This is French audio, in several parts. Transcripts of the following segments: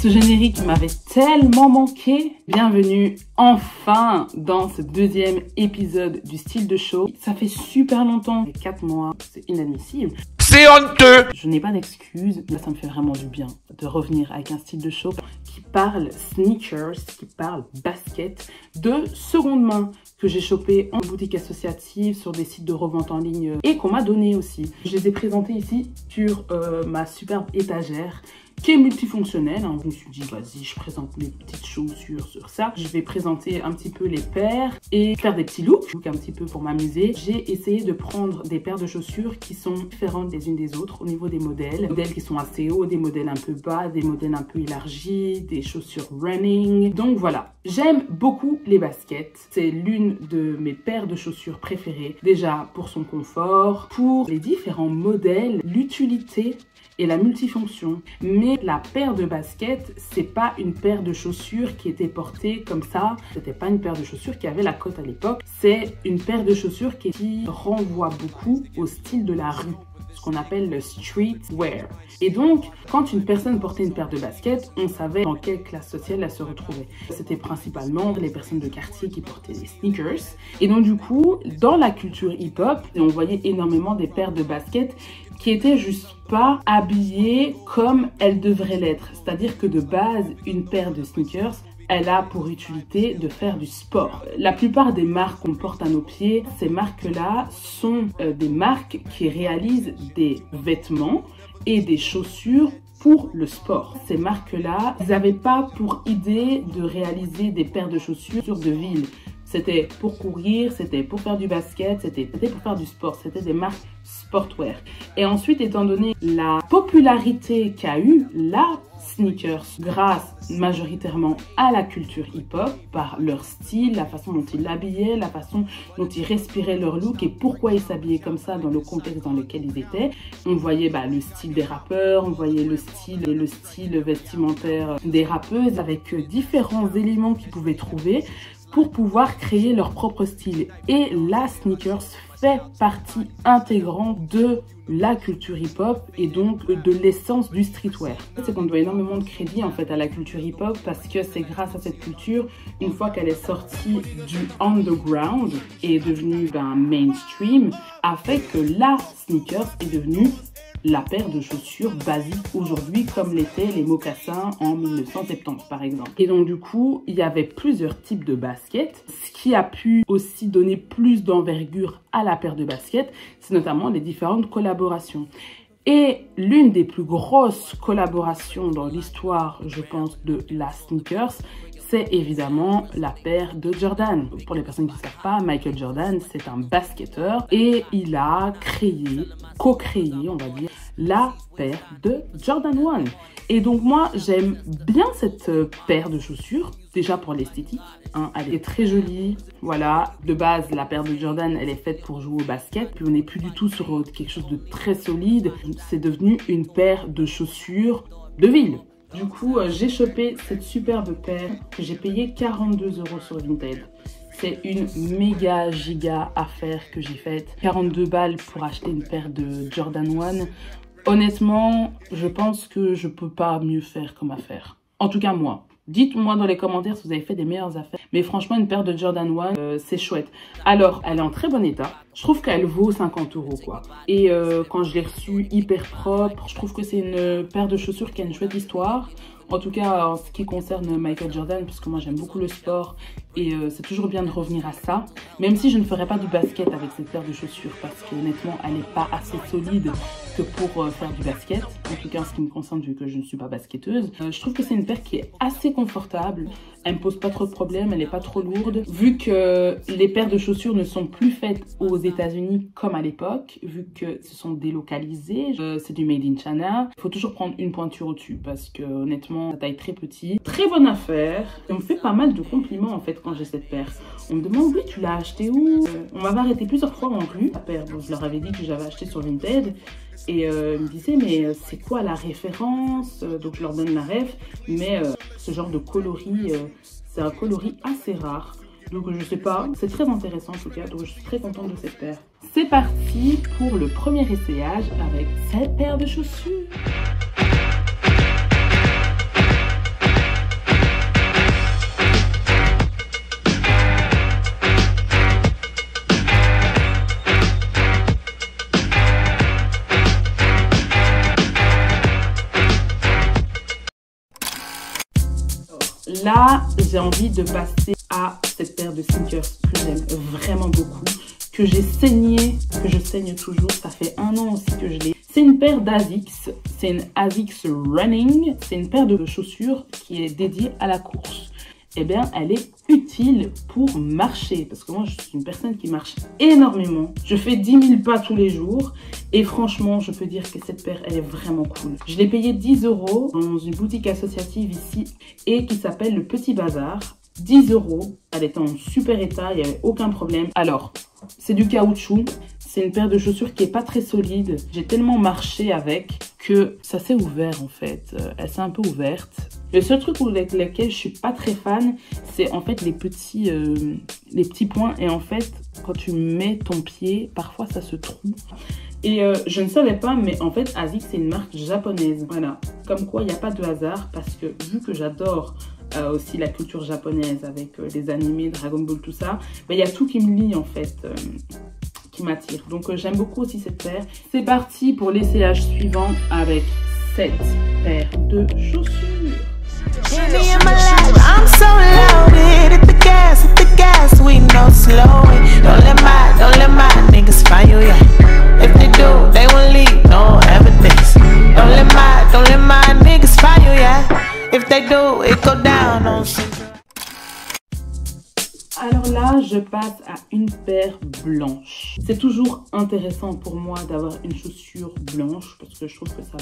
Ce générique m'avait tellement manqué. Bienvenue enfin dans ce deuxième épisode du Style de Show. Ça fait super longtemps, 4 mois, c'est inadmissible. C'est honteux! Je n'ai pas d'excuses, mais ça me fait vraiment du bien de revenir avec un style de show qui parle sneakers, qui parle basket de seconde main que j'ai chopé en boutique associative, sur des sites de revente en ligne et qu'on m'a donné aussi. Je les ai présentés ici sur ma superbe étagère qui est multifonctionnelle. Je me suis dit, vas-y, je présente mes petites chaussures sur ça. Je vais présenter un petit peu les paires et faire des petits looks un petit peu pour m'amuser. J'ai essayé de prendre des paires de chaussures qui sont différentes les unes des autres au niveau des modèles. Des modèles qui sont assez hauts, des modèles un peu bas, des modèles un peu élargis, des chaussures running. Donc voilà, j'aime beaucoup les baskets. C'est l'une de mes paires de chaussures préférées. Déjà pour son confort, pour les différents modèles, l'utilité et la multifonction. Mais la paire de baskets, c'est pas une paire de chaussures qui était portée comme ça. C'était pas une paire de chaussures qui avait la cote à l'époque. C'est une paire de chaussures qui renvoie beaucoup au style de la rue, ce qu'on appelle le streetwear. Et donc, quand une personne portait une paire de baskets, on savait dans quelle classe sociale elle se retrouvait. C'était principalement les personnes de quartier qui portaient des sneakers. Et donc du coup, dans la culture hip-hop, on voyait énormément des paires de baskets qui étaient juste pas habillées comme elles devraient l'être. C'est-à-dire que de base, une paire de sneakers, elle a pour utilité de faire du sport. La plupart des marques qu'on porte à nos pieds, ces marques-là sont des marques qui réalisent des vêtements et des chaussures pour le sport. Ces marques-là, ils n'avaient pas pour idée de réaliser des paires de chaussures de ville. C'était pour courir, c'était pour faire du basket, c'était pour faire du sport. C'était des marques sportwear. Et ensuite, étant donné la popularité qu'a eu la sneakers grâce majoritairement à la culture hip-hop, par leur style, la façon dont ils l'habillaient, la façon dont ils respiraient leur look et pourquoi ils s'habillaient comme ça dans le contexte dans lequel ils étaient. On voyait le style des rappeurs, on voyait le style vestimentaire des rappeuses avec différents éléments qu'ils pouvaient trouver pour pouvoir créer leur propre style. Et la sneakers fait partie intégrante de la culture hip-hop et donc de l'essence du streetwear. C'est qu'on doit énormément de crédit en fait à la culture hip-hop parce que c'est grâce à cette culture, une fois qu'elle est sortie du underground et est devenue mainstream, a fait que la sneakers est devenue la paire de chaussures basique aujourd'hui comme l'étaient les mocassins en 1970 par exemple. Et donc du coup, il y avait plusieurs types de baskets. Ce qui a pu aussi donner plus d'envergure à la paire de baskets, c'est notamment les différentes collaborations. Et l'une des plus grosses collaborations dans l'histoire, je pense, de la sneakers, c'est évidemment la paire de Jordan. Pour les personnes qui ne savent pas, Michael Jordan, c'est un basketteur et il a co-créé, on va dire, la paire de Jordan 1. Et donc moi, j'aime bien cette paire de chaussures, déjà pour l'esthétique. Elle est très jolie, voilà. De base, la paire de Jordan, elle est faite pour jouer au basket. Puis on n'est plus du tout sur quelque chose de très solide. C'est devenu une paire de chaussures de ville. Du coup, j'ai chopé cette superbe paire que j'ai payé 42 € sur Vinted. C'est une méga giga affaire que j'ai faite. 42 balles pour acheter une paire de Jordan 1. Honnêtement, je pense que je peux pas mieux faire comme affaire. En tout cas, moi. Dites-moi dans les commentaires si vous avez fait des meilleures affaires. Mais franchement, une paire de Jordan 1, c'est chouette. Alors, elle est en très bon état. Je trouve qu'elle vaut 50 € quoi. Et quand je l'ai reçue hyper propre, je trouve que c'est une paire de chaussures qui a une chouette histoire. En tout cas, en ce qui concerne Michael Jordan, parce que moi j'aime beaucoup le sport et c'est toujours bien de revenir à ça. Même si je ne ferai pas du basket avec cette paire de chaussures parce qu'honnêtement, elle n'est pas assez solide que pour faire du basket. En tout cas, en ce qui me concerne, vu que je ne suis pas basketteuse. Je trouve que c'est une paire qui est assez confortable. Elle ne me pose pas trop de problèmes, elle n'est pas trop lourde. Vu que les paires de chaussures ne sont plus faites aux États-Unis comme à l'époque, vu que ce sont délocalisés, c'est du made in China. Il faut toujours prendre une pointure au-dessus parce que honnêtement, sa taille est très petite. Très bonne affaire. Et on me fait pas mal de compliments en fait quand j'ai cette paire. On me demande, oui, tu l'as acheté où? On m'avait arrêté plusieurs fois en rue. La paire, bon, je leur avais dit que j'avais acheté sur Vinted. Et ils me disaient, mais c'est quoi la référence? Donc je leur donne la ref. Mais ce genre de coloris, c'est un coloris assez rare. Donc je sais pas, c'est très intéressant en tout cas. Donc je suis très contente de cette paire. C'est parti pour le premier essayage avec cette paire de chaussures. Là, j'ai envie de passer à cette paire de sneakers que j'aime vraiment beaucoup, que j'ai saigné, que je saigne toujours. Ça fait 1 an aussi que je l'ai. C'est une paire d'Asics, c'est une Asics Running. C'est une paire de chaussures qui est dédiée à la course. Eh bien, elle est utile pour marcher. Parce que moi, je suis une personne qui marche énormément. Je fais 10 000 pas tous les jours. Et franchement, je peux dire que cette paire, elle est vraiment cool. Je l'ai payée 10 € dans une boutique associative ici et qui s'appelle Le Petit Bazar. 10 €. Elle était en super état, il n'y avait aucun problème. Alors, c'est du caoutchouc. C'est une paire de chaussures qui est pas très solide. J'ai tellement marché avec que ça s'est ouvert en fait. Elle s'est un peu ouverte. Le seul truc avec lequel je suis pas très fan, c'est en fait les petits points. Et en fait, quand tu mets ton pied, parfois ça se trouve. Et je ne savais pas, mais en fait, Asics, c'est une marque japonaise. Voilà. Comme quoi, il n'y a pas de hasard parce que vu que j'adore aussi la culture japonaise avec les animés, Dragon Ball, tout ça, il y a tout qui me lie en fait. Qui m'attire. Donc j'aime beaucoup aussi cette paire. C'est parti pour l'essayage suivant avec cette paire de chaussures. Alors là, je passe à une paire blanche. C'est toujours intéressant pour moi d'avoir une chaussure blanche parce que je trouve que ça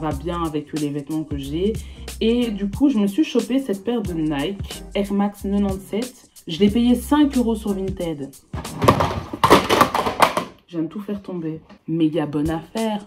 va bien avec les vêtements que j'ai. Et du coup, je me suis chopé cette paire de Nike Air Max 97. Je l'ai payé 5 € sur Vinted. J'aime tout faire tomber. Méga bonne affaire.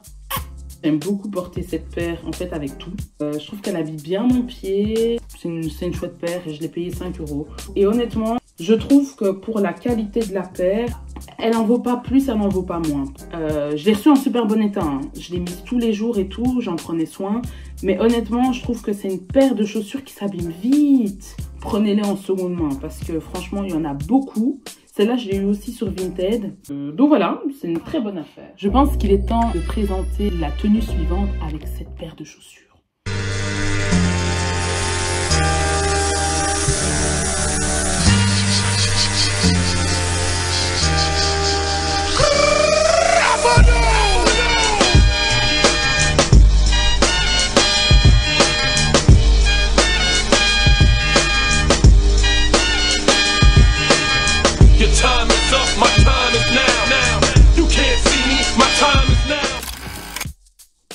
J'aime beaucoup porter cette paire, en fait, avec tout. Je trouve qu'elle habille bien mon pied. C'est une chouette paire et je l'ai payé 5 €. Et honnêtement, je trouve que pour la qualité de la paire, elle en vaut pas plus, elle n'en vaut pas moins. Je l'ai reçue en super bon état. Hein. Je l'ai mise tous les jours et tout, j'en prenais soin. Mais honnêtement, je trouve que c'est une paire de chaussures qui s'abîme vite. Prenez-les en seconde main parce que franchement, il y en a beaucoup. Celle-là, je l'ai eu aussi sur Vinted. Donc voilà, c'est une très bonne affaire. Je pense qu'il est temps de présenter la tenue suivante avec cette paire de chaussures.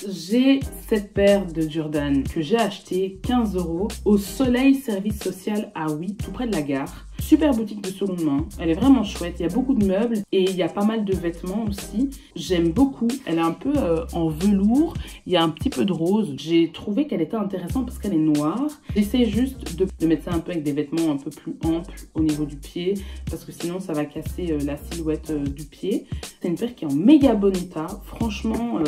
J'ai cette paire de Jordan que j'ai acheté 15 € au Soleil Service Social à Oui, tout près de la gare. Super boutique de seconde main, elle est vraiment chouette, il y a beaucoup de meubles et il y a pas mal de vêtements aussi. J'aime beaucoup, elle est un peu en velours, il y a un petit peu de rose. J'ai trouvé qu'elle était intéressante parce qu'elle est noire. J'essaie juste de mettre ça un peu avec des vêtements un peu plus amples au niveau du pied parce que sinon ça va casser la silhouette du pied. C'est une paire qui est en méga bon état, franchement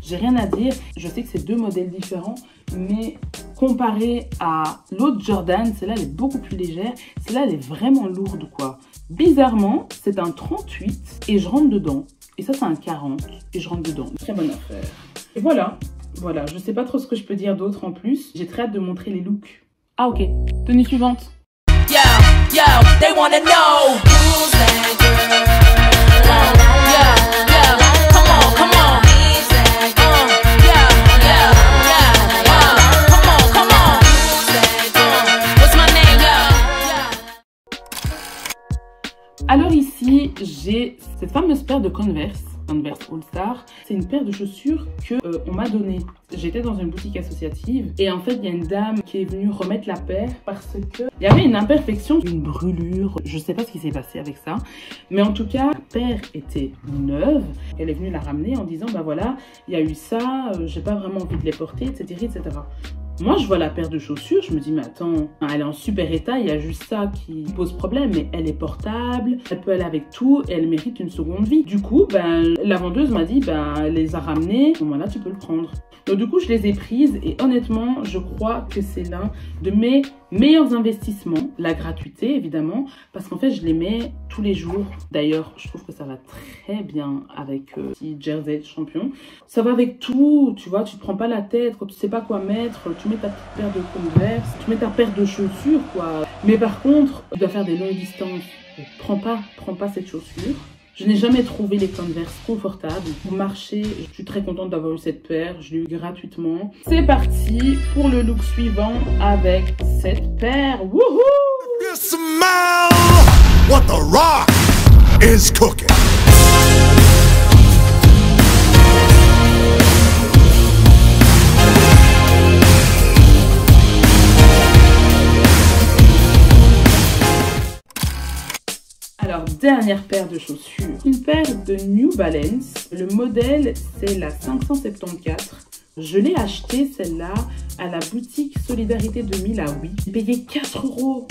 j'ai rien à dire. Je sais que c'est 2 modèles différents, mais comparé à l'autre Jordan, celle-là elle est beaucoup plus légère. Celle-là elle est vraiment lourde quoi. Bizarrement, c'est un 38 et je rentre dedans. Et ça c'est un 40 et je rentre dedans. Très bonne affaire. Et voilà, je sais pas trop ce que je peux dire d'autre en plus. J'ai très hâte de montrer les looks. Ah ok, tenue suivante. Yo, they wanna know who's that girl. Alors ici, j'ai cette fameuse paire de Converse All Star. C'est une paire de chaussures que on m'a donnée. J'étais dans une boutique associative et en fait, il y a une dame qui est venue remettre la paire parce que il y avait une imperfection, une brûlure. Je sais pas ce qui s'est passé avec ça, mais en tout cas, la paire était neuve. Elle est venue la ramener en disant, bah voilà, il y a eu ça, j'ai pas vraiment envie de les porter, etc., etc. Moi, je vois la paire de chaussures, je me dis, mais attends, elle est en super état, il y a juste ça qui pose problème, mais elle est portable, elle peut aller avec tout, et elle mérite une seconde vie. Du coup, la vendeuse m'a dit, elle les a ramenées, à ce moment-là, tu peux le prendre. Donc du coup, je les ai prises, et honnêtement, je crois que c'est l'un de mes Meilleurs investissements, la gratuité évidemment, parce qu'en fait je les mets tous les jours. D'ailleurs, je trouve que ça va très bien avec petit jersey champion. Ça va avec tout, tu vois, tu te prends pas la tête quand tu sais pas quoi mettre, tu mets ta petite paire de Converse, tu mets ta paire de chaussures quoi. Mais par contre, tu dois faire des longues distances, prends pas cette chaussure. Je n'ai jamais trouvé les Converse confortables. Pour marcher, je suis très contente d'avoir eu cette paire. Je l'ai eu gratuitement. C'est parti pour le look suivant avec cette paire. Wouhou! You smell what the rock is cooking. Alors, dernière paire de chaussures. Une paire de New Balance. Le modèle, c'est la 574. Je l'ai achetée, celle-là, à la boutique Solidarité 2000 à Oui. J'ai payé 4 €.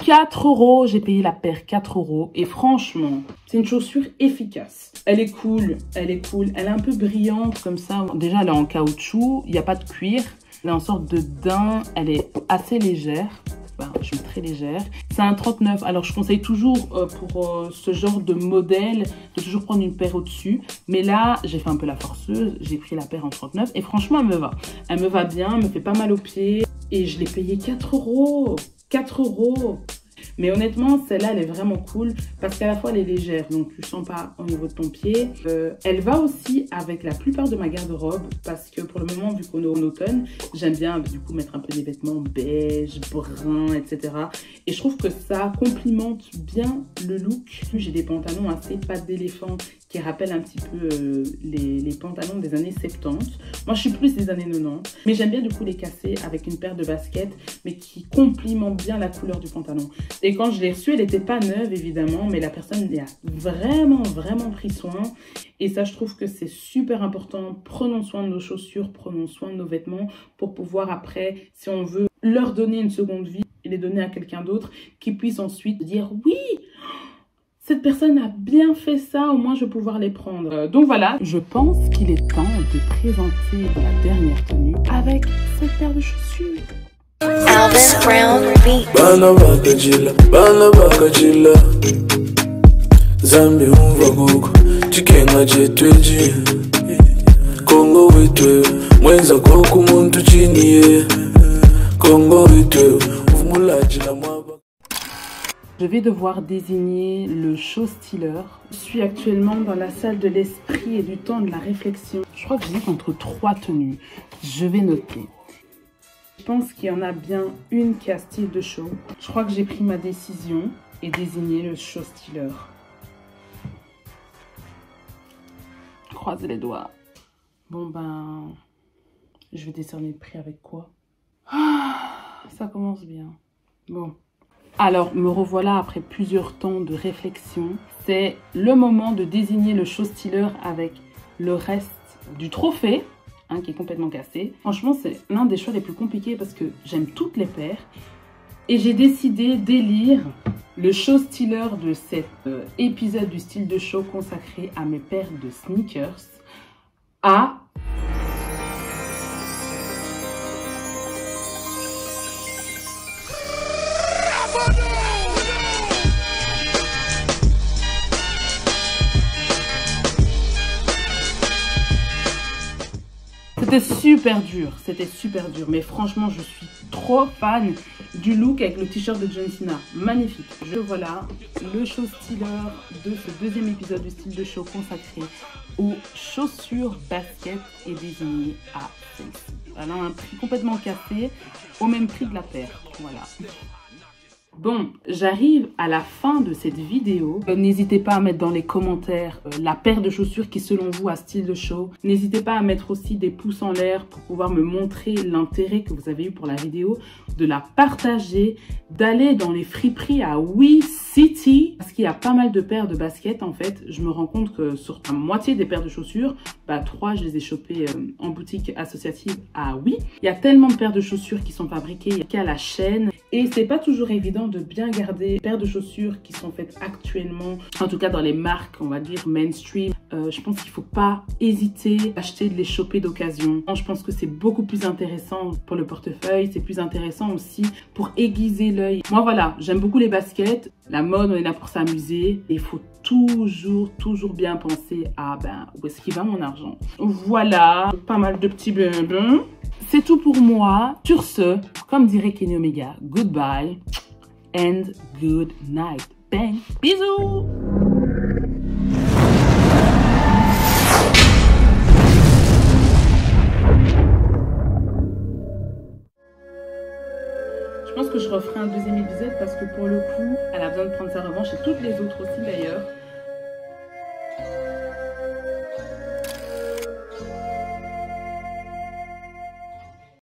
4 €, j'ai payé la paire 4 €. Et franchement, c'est une chaussure efficace. Elle est cool, elle est cool. Elle est un peu brillante comme ça. Déjà, elle est en caoutchouc, il n'y a pas de cuir. Elle est en sorte de daim, elle est assez légère. Je suis très légère. C'est un 39. Alors, je conseille toujours pour ce genre de modèle de toujours prendre une paire au-dessus. Mais là, j'ai fait un peu la forceuse. J'ai pris la paire en 39 et franchement, elle me va. Elle me va bien, elle me fait pas mal aux pieds. Et je l'ai payé 4 €. 4 €. Mais honnêtement, celle-là, elle est vraiment cool parce qu'à la fois, elle est légère, donc tu ne sens pas au niveau de ton pied. Elle va aussi avec la plupart de ma garde-robe parce que pour le moment, vu qu'on est en automne, j'aime bien du coup mettre un peu des vêtements beige, brun, etc. Et je trouve que ça complimente bien le look. J'ai des pantalons assez pattes d'éléphant qui rappellent un petit peu les pantalons des années 70. Moi, je suis plus des années 90, mais j'aime bien du coup les casser avec une paire de baskets, mais qui complimente bien la couleur du pantalon. Et quand je l'ai reçue, elle n'était pas neuve évidemment, mais la personne y a vraiment pris soin. Et ça, je trouve que c'est super important. Prenons soin de nos chaussures, prenons soin de nos vêtements pour pouvoir après, si on veut leur donner une seconde vie et les donner à quelqu'un d'autre, qui puisse ensuite dire oui, cette personne a bien fait ça, au moins je vais pouvoir les prendre. Donc voilà, je pense qu'il est temps de présenter la dernière tenue avec cette paire de chaussures. Alvin Brown Beat. Bana bakajila Zambi umva kuko chikenga chetweji Kongo witwe mwenza koko umuntu chiniye Kongo witwe uvumulaji na mwaba. Je vais devoir désigner le show stealer. Je suis actuellement dans la salle de l'esprit et du temps de la réflexion. Je crois que j'hésite entre 3 tenues. Je vais noter. Je pense qu'il y en a bien une qui a style de show. Je crois que j'ai pris ma décision et désigné le show stealer. Croisez les doigts. Bon ben, je vais décerner le prix avec quoi? Ça commence bien. Bon. Alors, me revoilà après plusieurs temps de réflexion. C'est le moment de désigner le show stealer avec le reste du trophée, hein, qui est complètement cassé. Franchement, c'est l'un des choix les plus compliqués parce que j'aime toutes les paires. Et j'ai décidé d'élire le show stealer de cet épisode du style de show consacré à mes paires de sneakers à... c'était super dur, mais franchement je suis trop fan du look avec le t-shirt de John Cena, magnifique. Voilà le show stealer de ce deuxième épisode du style de show consacré aux chaussures basket et désigné à celle-ci. Voilà un prix complètement cassé, au même prix de la paire, voilà. Bon, j'arrive à la fin de cette vidéo. N'hésitez pas à mettre dans les commentaires la paire de chaussures qui selon vous a style de show. N'hésitez pas à mettre aussi des pouces en l'air pour pouvoir me montrer l'intérêt que vous avez eu pour la vidéo, de la partager, d'aller dans les friperies à Oui City parce qu'il y a pas mal de paires de baskets en fait. Je me rends compte que sur la moitié des paires de chaussures, 3 je les ai chopées en boutique associative à Oui. Il y a tellement de paires de chaussures qui sont fabriquées qu'à la chaîne Et c'est pas toujours évident de bien garder des paires de chaussures qui sont faites actuellement, en tout cas dans les marques, on va dire mainstream. Je pense qu'il faut pas hésiter à acheter, de les choper d'occasion. Je pense que c'est beaucoup plus intéressant pour le portefeuille, c'est plus intéressant aussi pour aiguiser l'œil. Moi voilà, j'aime beaucoup les baskets. La mode, on est là pour s'amuser. Il faut toujours bien penser à où est-ce qu'il va mon argent. Voilà, pas mal de petits bonbons. C'est tout pour moi. Sur ce, comme dirait Kenny Omega, goodbye and good night. Bang, bisous. Je pense que je referai un deuxième épisode parce que pour le coup, elle a besoin de prendre sa revanche et toutes les autres aussi d'ailleurs.